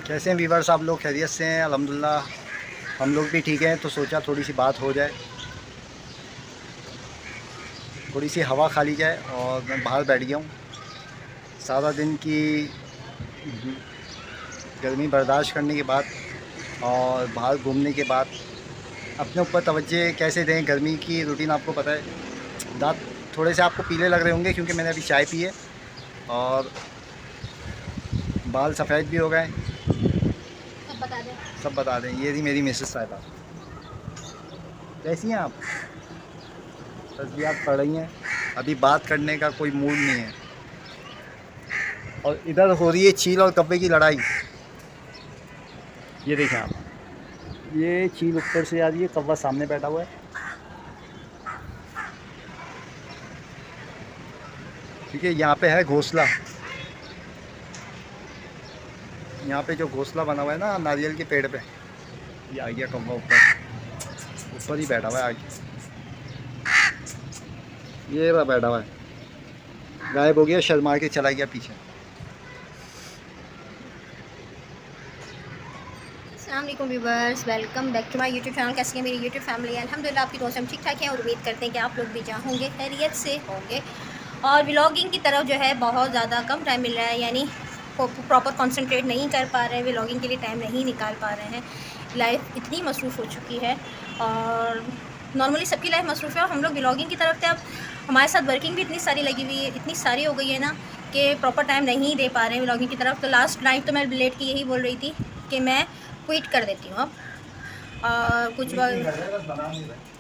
कैसे हैं वीवर्स? आप लोग खैरियत से हैं? अल्हम्दुलिल्लाह हम लोग भी ठीक हैं। तो सोचा थोड़ी सी बात हो जाए, थोड़ी सी हवा खा ली जाए। और मैं बाहर बैठ गया हूँ। सारा दिन की गर्मी बर्दाश्त करने के बाद और बाहर घूमने के बाद अपने ऊपर तवज्जो कैसे दें? गर्मी की रूटीन आपको पता है। दांत थोड़े से आपको पीले लग रहे होंगे क्योंकि मैंने अभी चाय पी है, और बाल सफ़ेद भी हो गए। सब बता दें। सब बता दें। ये थी मेरी मिसेस साहिबा। कैसी हैं आप? तस्वीरात पड़ रही हैं। अभी बात करने का कोई मूड नहीं है। और इधर हो रही है चील और कब्बे की लड़ाई। ये देखें आप, ये चील ऊपर से आ रही है, कब्बा सामने बैठा हुआ है। ठीक है, यहाँ पे है घोंसला। यहाँ पे जो घोंसला बना हुआ है ना नारियल के पेड़ पे, ये आ गया कब्बा ऊपर। ऊपर ही बैठा हुआ है आगे। ये रहा बैठा हुआ है, गायब हो गया, शर्मा के चला गया पीछे। अस्सलाम viewers, welcome back to my YouTube channel. कैसी है मेरी यूट्यूब फैमिली? अल्हम्दुलिल्लाह आपकी दोस्त हम ठीक ठाक हैं और उम्मीद करते हैं कि आप लोग भी जहाँ होंगे खैरियत से होंगे। और व्लॉगिंग की तरफ जो है बहुत ज़्यादा कम टाइम मिल रहा है, यानी प्रॉपर कंसंट्रेट नहीं कर पा रहे हैं, व्लॉगिंग के लिए टाइम नहीं निकाल पा रहे हैं। लाइफ इतनी मसरूफ़ हो चुकी है और नॉर्मली सबकी लाइफ मसरूफ़ है, और हम लोग व्लॉगिंग की तरफ से अब हमारे साथ वर्किंग भी इतनी सारी लगी हुई है, इतनी सारी हो गई है ना कि प्रॉपर टाइम नहीं दे पा रहे हैं व्लॉगिंग की तरफ। तो लास्ट नाइट तो मैं लेट की यही बोल रही थी कि मैं क्विट कर देती हूँ अब, और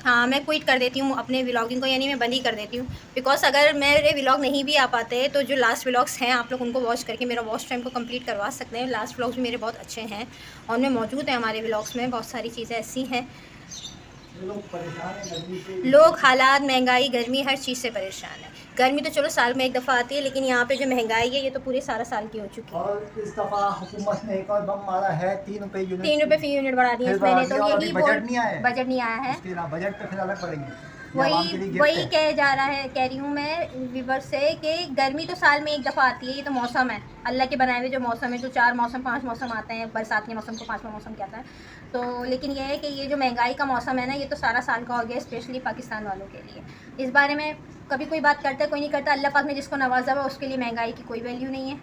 हाँ मैं क्विट कर देती हूँ अपने व्लॉगिंग को, यानी मैं बंद ही कर देती हूँ। बिकॉज अगर मेरे व्लॉग नहीं भी आ पाते तो जो लास्ट व्लॉग्स हैं आप लोग उनको वॉच करके मेरा वॉच टाइम को कंप्लीट करवा सकते हैं। लास्ट व्लॉग्स भी मेरे बहुत अच्छे हैं और उनमें मौजूद है हमारे व्लॉग्स में बहुत सारी चीज़ें ऐसी हैं। लोग हालात, महंगाई, गर्मी, हर चीज़ से परेशान है। गर्मी तो चलो साल में एक दफ़ा आती है, लेकिन यहाँ पे जो महंगाई है ये तो पूरे सारा साल की हो चुकी है। और इस दफ़ा हुकूमत ने एक और बम मारा है, 3 रुपये यूनिट। 3 रुपये फ़ी यूनिट बढ़ा दिए इस महीने, तो यही बजट नहीं आया है। बजट नहीं आया है। बजट पे फिर अलग पड़ेंगे। वही कह जा रहा है, कह रही हूँ मैं व्यूवर से कि गर्मी तो साल में एक दफ़ा आती है, ये तो मौसम है, अल्लाह के बनाए हुए जो मौसम है, जो 4 मौसम 5 मौसम आते हैं, बरसात के मौसम को 5वां मौसम कहता है। तो लेकिन ये है कि ये जो महंगाई का मौसम है ना, ये तो सारा साल का हो गया, स्पेशली पाकिस्तान वालों के लिए। इस बारे में कभी कोई बात करता है, कोई नहीं करता। अल्लाह पाक ने जिसको नवाजा हुआ उसके लिए महंगाई की कोई वैल्यू नहीं है,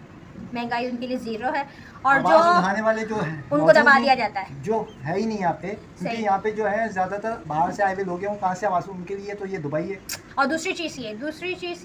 महंगाई उनके लिए ज़ीरो है। और जो उठाने वाले जो है उनको दबा दिया जाता है, जो है ही नहीं यहाँ पे, क्योंकि यहाँ पे जो है ज़्यादातर बाहर से आए हुए लोग हैं, वो कहाँ से आवाज़, उनके लिए तो ये दुबई है। और दूसरी चीज़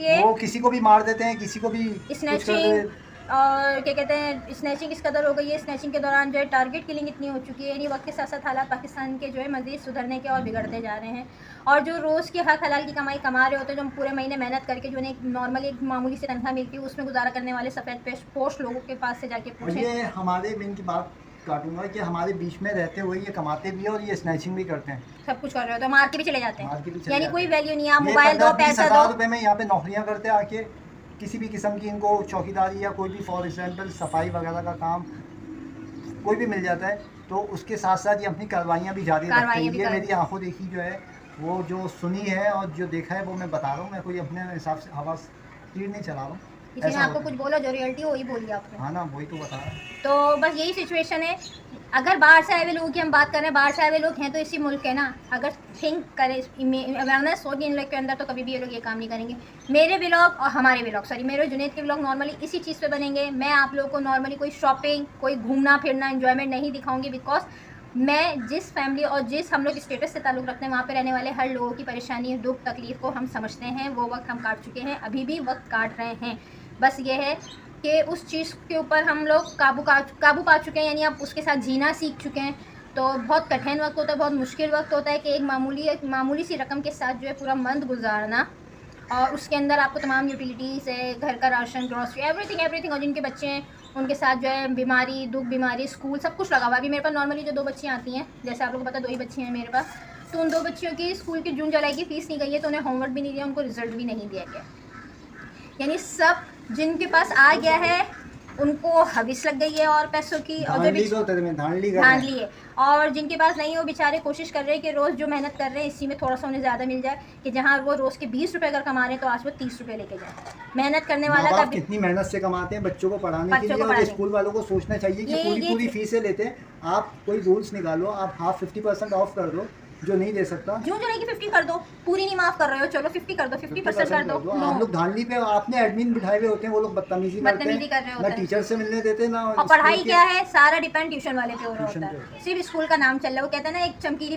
ये वो किसी को भी मार देते हैं, किसी को भी स्नैचिंग, और क्या कहते हैं, स्नैचिंग इस कदर हो गई है। स्नैचिंग के दौरान जो है टारगेट किलिंग इतनी हो चुकी है, यानी वक्त के साथ साथ हालात पाकिस्तान के जो है मज़ीद सुधरने के और बिगड़ते जा रहे हैं। और जो रोज़ की हक हलाल की कमाई कमा रहे होते हैं, जो पूरे महीने मेहनत करके जो उन्हें नॉर्मली एक मामूली से तनख्वाह मिलती है, उसमें गुजारा करने वाले सफ़ेद पोश लोगों के पास से जाके पूछें। ये हमारे मैं इनकी बात काटूंगा कि हमारे बीच में रहते हुए ये कमाते भी है और ये स्नैचिंग भी करते हैं, सब कुछ कर रहे हो तो मार के भी चले जाते हैं, यानी कोई वैल्यू नहीं है। आप ये मोबाइल दो, पैसा दो। रुपए में यहाँ पे नौकरियाँ करते हैं आके, किसी भी किस्म की इनको चौकीदारी या कोई भी फॉर एग्जाम्पल सफाई वगैरह का काम कोई भी मिल जाता है, तो उसके साथ साथ ये अपनी कार्रवाइयाँ भी जारी रखते हैं। ये मेरी आंखों देखी जो है, वो जो सुनी है और जो देखा है वो मैं बता रहा हूँ। मैं कोई अपने हिसाब से हवा स्पीड नहीं चला रहा हूँ। किसी ने आपको कुछ बोला, जो रियलिटी हो वही बोली आपने। हाँ ना, वही तो बता रहा है। तो बस यही सिचुएशन है। अगर बाहर से आए हुए लोगों की हम बात करें, बाहर से आए हुए लोग हैं तो इसी मुल्क के ना, अगर थिंक करें, अवेयरनेस होगी इन लोग के अंदर, तो कभी भी ये लोग ये काम नहीं करेंगे। मेरे व्लॉग और हमारे व्लॉग, सॉरी मेरे जुनैद के व्लॉग नॉर्मली इसी चीज़ पे बनेंगे। मैं आप लोगों को नॉर्मली कोई शॉपिंग, कोई घूमना फिरना, एंजॉयमेंट नहीं दिखाऊंगी, बिकॉज मैं जिस फैमिली और जिस हम लोग स्टेटस से ताल्लुक़ रखते हैं, वहाँ पे रहने वाले हर लोगों की परेशानी, दुख, तकलीफ़ को हम समझते हैं। वो वक्त हम काट चुके हैं, अभी भी वक्त काट रहे हैं। बस ये है कि उस चीज़ के ऊपर हम लोग काबू पा चुके हैं, यानी आप उसके साथ जीना सीख चुके हैं। तो बहुत कठिन वक्त होता है, बहुत मुश्किल वक्त होता है कि एक मामूली सी रकम के साथ जो है पूरा मंथ गुजारना, और उसके अंदर आपको तमाम यूटिलिटीज़ है, घर का राशन, ग्रॉसरी, एवरीथिंग। और जिनके बच्चे हैं उनके साथ जो है बीमारी, दुख, बीमारी, स्कूल, सब कुछ लगा हुआ है। अभी मेरे पास नॉर्मली जो 2 बच्चियाँ आती हैं, जैसे आप लोगों को पता 2 ही बच्ची हैं मेरे पास, तो उन 2 बच्चियों की स्कूल की जून जुलाई की फ़ीस नहीं गई है, तो उन्हें होमवर्क भी नहीं दिया, उनको रिजल्ट भी नहीं दिया गया। यानी सब जिनके पास आ गया है उनको हविस लग गई है और पैसों की, और जो धांधली है, और जिनके पास नहीं है वो बेचारे कोशिश कर रहे हैं कि रोज़ जो मेहनत कर रहे हैं इसी में थोड़ा सा उन्हें ज़्यादा मिल जाए, कि जहाँ वो रोज़ के 20 रुपये अगर कमा रहे हैं तो आज वो 30 रुपये लेके जाए। मेहनत करने वाला का कितनी मेहनत से कमाते हैं बच्चों को पढ़ाने के लिए, और स्कूल वालों को सोचना चाहिए कि पूरी फीसें लेते हैं। आप कोई रूल्स निकालो, आप हाफ 50% ऑफ कर दो, जो नहीं दे सकता जो नहीं कि 50 कर दो, पूरी नहीं माफ कर रहे हो, चलो 50 कर दो, 50% कर दो। आप लोग धांधली पे आपने एडमिन बिठाए हुए होते हैं, वो लोग बदतमीजी कर रहे होते हैं, ना टीचर से मिलने देते ना। और पढ़ाई क्या है, सारा डिपेंड ट्यूशन वाले पे हो रहा होता है, सिर्फ स्कूल का नाम चल रहा है। वो कहते हैं ना एक चमकीली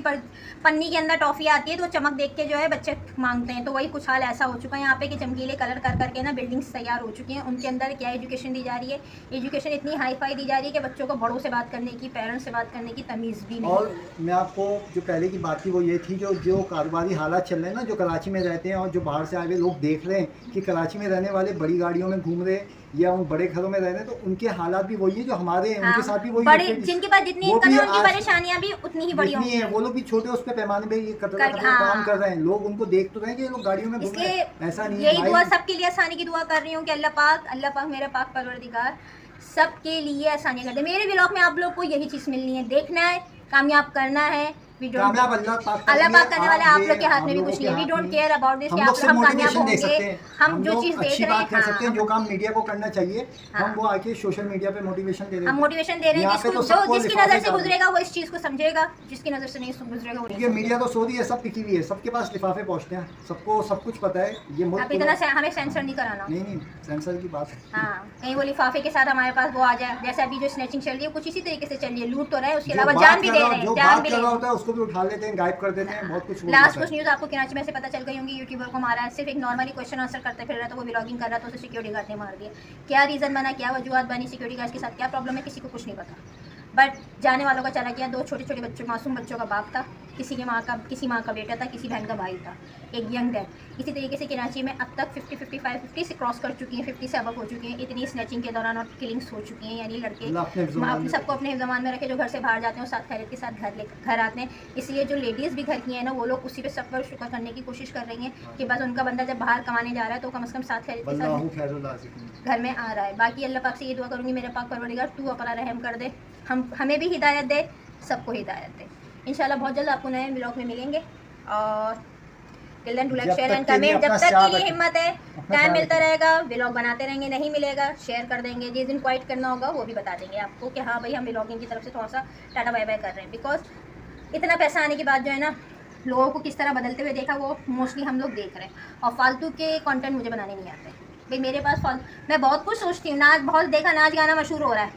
पन्नी के अंदर टॉफी आती है तो वो चमक देख के जो है बच्चे मांगते हैं, तो वही कुछ हाल ऐसा हो चुका है यहाँ पे कि चमकीले कलर कर करके ना बिल्डिंग्स तैयार हो चुकी हैं। उनके अंदर क्या एजुकेशन दी जा रही है, एजुकेशन इतनी हाई फाई दी जा रही है कि बच्चों को बड़ों से बात करने की, पेरेंट्स से बात करने की तमीज़ भी नहीं। और मैं आपको जो पहले की बात थी वो ये थी, जो कारोबारी हालात चल रहे हैं ना, जो कराची में रहते हैं और जो बाहर से आए हुए लोग देख रहे हैं कि कराची में रहने वाले बड़ी गाड़ियों में घूम रहे या उन बड़े घरों में रह रहे हैं, तो उनके हालात भी वही है जो हमारे हैं। उनके साथ भी वही बड़े, जिनके पास जितनी इनकम है उनकी परेशानियां भी उतनी ही बड़ी है। वो लोग भी छोटे उस पे पैमाने पे ये काम कर रहे हैं। लोग उनको देख तो रहे हैं कि ये लोग गाड़ियों में घूम रहे हैं, ऐसा नहीं है। यही दुआ सबके लिए आसानी की दुआ कर रही हूँ कि अल्लाह पाक मेरे पाक परवरदिगार सबके लिए आसानी कर दे। मेरे व्लॉग में आप लोग को यही चीज़ मिलनी है, देखना है, कामयाब करना है। कामयाब अल्लाह पाक करने वाले, आप लोग के हाथ में भी कुछ नहीं है। We don't care about this कि हम कामयाब होंगे, हम जो चीज़ देख रहे हैं कर सकते हैं, जो काम मीडिया को करना चाहिए हम वो आके सोशल मीडिया पे मोटिवेशन दे रहे हैं। हम मोटिवेशन दे रहे हैं, जिसकी नज़र से गुजरेगा वो इस चीज़ को समझेगा, जिसकी नज़र से नहीं गुजरेगा वो नहीं। मीडिया तो सो रही है, सब टिकी हुई है, सबके पास लिफाफे पहुंचते हैं, सबको सब कुछ पता है। ये मुल्क इतना हमें सेंसर नहीं कराना, नहीं सेंसर की बात है। हाँ, कहीं वो लिफाफे के साथ हमारे पास वो आ जाए, जैसे अभी जो स्नैचिंग चल रही है कुछ इसी तरीके से चल रही है, लूट तो रहा है, उसके अलावा जान भी दे रहे हैं, जान भी ले रहे हैं, उसको भी उठा लेते हैं, कर देते हैं, बहुत कुछ। लास्ट कुछ न्यूज़ आपको कराची में से पता चल गई होंगी, यूट्यूबर को मारा है, सिर्फ एक नॉर्मली क्वेश्चन आंसर करते फिर रहा था, वो व्लॉगिंग कर रहा था, तो उसे सिक्योरिटी गार्ड ने मार दिया। क्या रीज़न बना, क्या वजूहत बनी, सिक्योरिटी गार्ड के साथ क्या प्रॉब्लम है, किसी को कुछ नहीं पता, बट जाने वालों का चला गया। 2 छोटे छोटे बच्चों, मासूम बच्चों का बाप था, किसी माँ का बेटा था, किसी बहन का भाई था, एक यंग डेड। इसी तरीके से कराची में अब तक 50 से क्रॉस कर चुकी हैं, 50 से अब हो चुकी हैं। इतनी स्नैचिंग के दौरान और किलिंग्स हो चुकी हैं, यानी लड़के सबको अपने ज़मान में रखे, जो घर से बाहर जाते हैं और साथ खैरियत के साथ घर आते हैं। इसलिए जो लेडीज़ भी घर की हैं ना, वो लोग उसी पे सब पर शुक्र करने की कोशिश कर रही हैं कि बस उनका बंदा जब बाहर कमाने जा रहा है तो कम से कम साथ खैरियत के साथ घर में आ रहा है। बाकी अल्लाह पाक से ये दुआ करूँगी, मेरे पाक परवरदिगार तू अपना रहम कर दे, हमें भी हिदायत दे, सबको हिदायत दे। इंशाल्लाह बहुत जल्द आपको नए व्लॉग में मिलेंगे, और till then do like share and comment. जब तक की हिम्मत है, टाइम मिलता रहेगा, व्लॉग बनाते रहेंगे, नहीं मिलेगा शेयर कर देंगे, जिस दिन क्वाइट करना होगा वो भी बता देंगे आपको कि हाँ भाई हम व्लॉगिंग की तरफ से थोड़ा सा टाटा बाय बाय कर रहे हैं। बिकॉज इतना पैसा आने के बाद जो है ना, लोगों को किस तरह बदलते हुए देखा वो मोस्टली हम लोग देख रहे हैं, और फालतू के कंटेंट मुझे बनाने नहीं आते भाई। मेरे पास मैं बहुत कुछ सोचती हूँ, नाच बहुत देखा, नाच गाना मशहूर हो रहा है,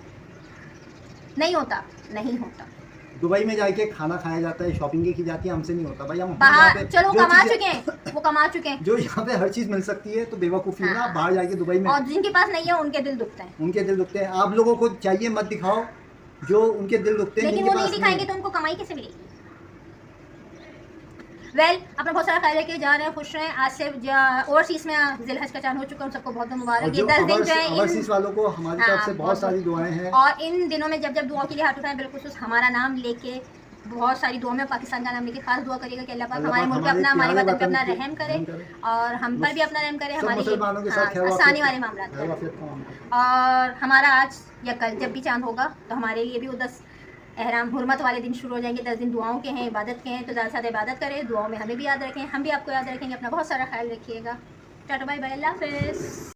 नहीं होता। दुबई में जाके खाना खाया जाता है, शॉपिंग की जाती है, हमसे नहीं होता भाई। हम बाहर चलो कमा चुके हैं, वो कमा चुके हैं, जो यहाँ पे हर चीज मिल सकती है, तो बेवकूफ़ी ना बाहर जाके दुबई में। और जिनके पास नहीं है उनके दिल दुखते हैं, आप लोगों को चाहिए मत दिखाओ जो उनके दिल दुखते हैं, लेकिन वो नहीं दिखाएंगे तो उनको कमाई कैसे मिलेगी। अपना बहुत सारा ख्याल रखिए, जा रहे हैं, खुश रहें। आज से ओवरसीज में जिलहज का चांद हो चुका है, सबको बहुत मुबारक। ये 10 दिन जो है ओवरसीज वालों को हमारी तरफ से बहुत सारी दुआएं हैं, और इन दिनों में जब दुआ के लिए हाथ उठाएं, बिल्कुल हमारा नाम लेके, बहुत सारी दुआ में पाकिस्तान का नाम लेके खास दुआ करिएगा कि अल्लाह पाक हमारे मुल्क पे अपना, हमारे वतन पे अपना रहम करे, और हम पर भी अपना रहम करे, हमारी आसानी वाले मामला करे। और हमारा आज या कल जब भी चांद होगा तो हमारे लिए भी वो 10 एहराम हुर्मत वाले दिन शुरू हो जाएंगे। 10 दिन दुआओं के हैं, इबादत के हैं, तो ज़्यादा से ज़्यादा इबादत करें, दुआओं में हमें भी याद रखें, हम भी आपको याद रखेंगे। अपना बहुत सारा ख्याल रखिएगा। टाटा बाय बाय, अल्लाह हाफ़िज़।